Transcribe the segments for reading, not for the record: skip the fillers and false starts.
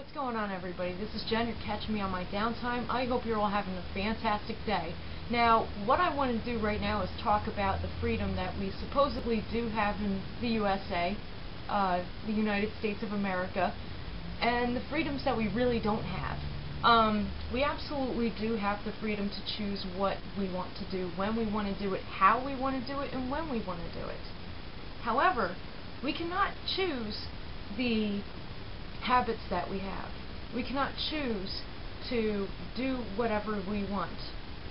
What's going on, everybody? This is Jen. You're catching me on my downtime. I hope you're all having a fantastic day. Now, what I want to do right now is talk about the freedom that we supposedly do have in the USA, the United States of America, and the freedoms that we really don't have. We absolutely do have the freedom to choose what we want to do, when we want to do it, how we want to do it, and when we want to do it. However, we cannot choose the habits that we have. We cannot choose to do whatever we want,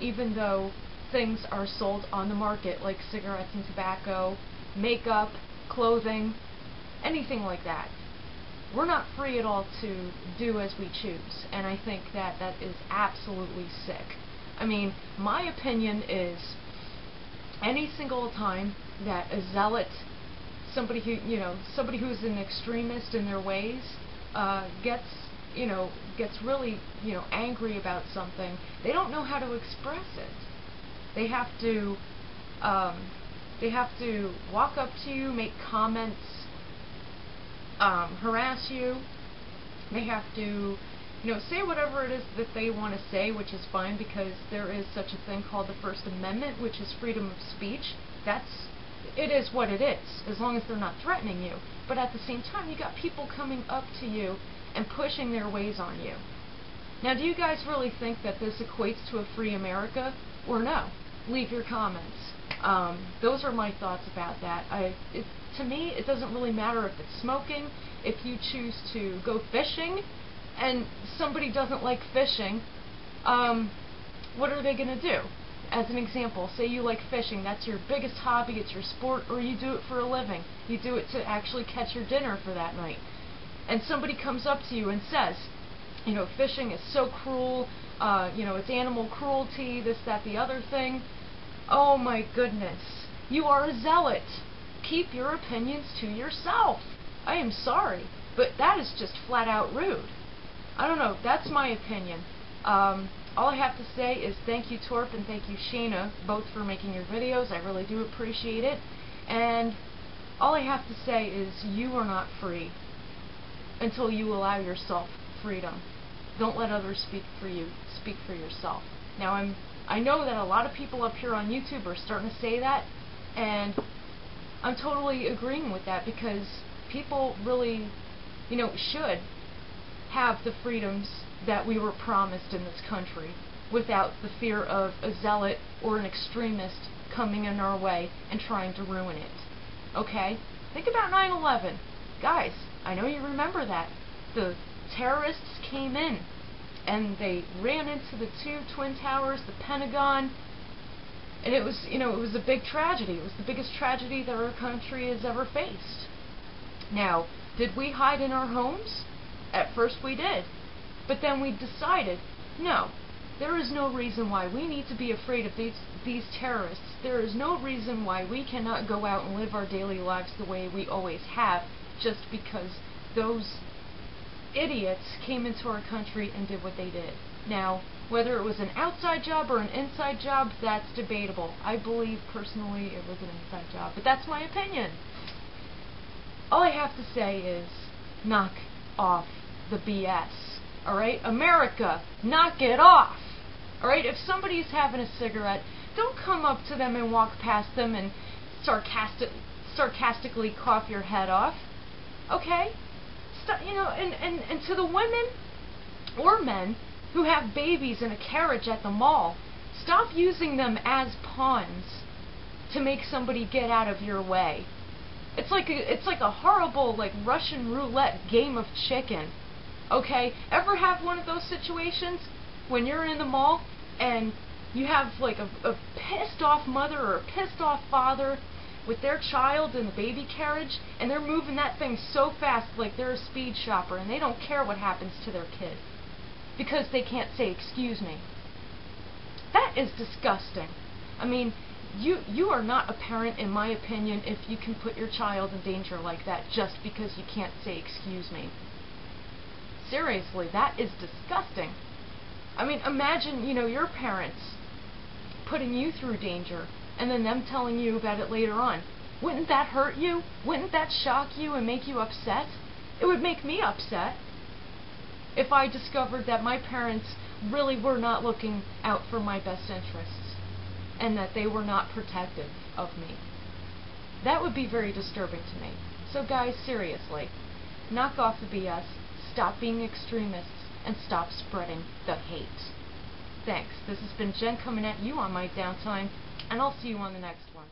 even though things are sold on the market like cigarettes and tobacco, makeup, clothing, anything like that. We're not free at all to do as we choose, and I think that that is absolutely sick. I mean, my opinion is any single time that a zealot, somebody who's an extremist in their ways, gets really, angry about something, they don't know how to express it. They have to walk up to you, make comments, harass you. They have to, say whatever it is that they want to say, which is fine because there is such a thing called the First Amendment, which is freedom of speech. It is what it is, as long as they're not threatening you. But at the same time, you got people coming up to you and pushing their ways on you. Now, do you guys really think that this equates to a free America, or no? Leave your comments. Those are my thoughts about that. To me, it doesn't really matter if it's smoking, if you choose to go fishing, and somebody doesn't like fishing, what are they going to do? As an example, say you like fishing, that's your biggest hobby, it's your sport, or you do it for a living. You do it to actually catch your dinner for that night. And somebody comes up to you and says, fishing is so cruel, it's animal cruelty, this, that, the other thing. Oh my goodness, you are a zealot. Keep your opinions to yourself. I am sorry, but that is just flat out rude. I don't know, that's my opinion. All I have to say is thank you, Torp, and thank you, Shayna, both for making your videos. I really do appreciate it. And all I have to say is you are not free until you allow yourself freedom. Don't let others speak for you. Speak for yourself. Now, I know that a lot of people up here on YouTube are starting to say that, and I'm totally agreeing with that because people really, should have the freedoms that we were promised in this country without the fear of a zealot or an extremist coming in our way and trying to ruin it. Okay? Think about 9/11. Guys, I know you remember that. The terrorists came in and they ran into the two Twin Towers, the Pentagon, and it was, it was a big tragedy. It was the biggest tragedy that our country has ever faced. Now, did we hide in our homes? At first we did. But then we decided, no, there is no reason why we need to be afraid of these terrorists. There is no reason why we cannot go out and live our daily lives the way we always have just because those idiots came into our country and did what they did. Now, whether it was an outside job or an inside job, that's debatable. I believe, personally, it was an inside job, but that's my opinion. All I have to say is, knock off the BS. Alright? America, knock it off! Alright? If somebody's having a cigarette, don't come up to them and walk past them and sarcastically cough your head off. Okay? And to the women or men who have babies in a carriage at the mall, stop using them as pawns to make somebody get out of your way. It's like a horrible, Russian roulette game of chicken. Okay? Ever have one of those situations when you're in the mall and you have a pissed off mother or a pissed off father with their child in the baby carriage and they're moving that thing so fast like they're a speed shopper and they don't care what happens to their kid because they can't say excuse me. That is disgusting. I mean, you are not a parent, in my opinion, if you can put your child in danger like that just because you can't say excuse me. Seriously, that is disgusting. I mean, imagine, your parents putting you through danger and then them telling you about it later on. Wouldn't that hurt you? Wouldn't that shock you and make you upset? It would make me upset. if I discovered that my parents really were not looking out for my best interests and that they were not protective of me. That would be very disturbing to me. So guys, seriously, knock off the BS, stop being extremists, and stop spreading the hate. Thanks. This has been Jen coming at you on my downtime, and I'll see you on the next one.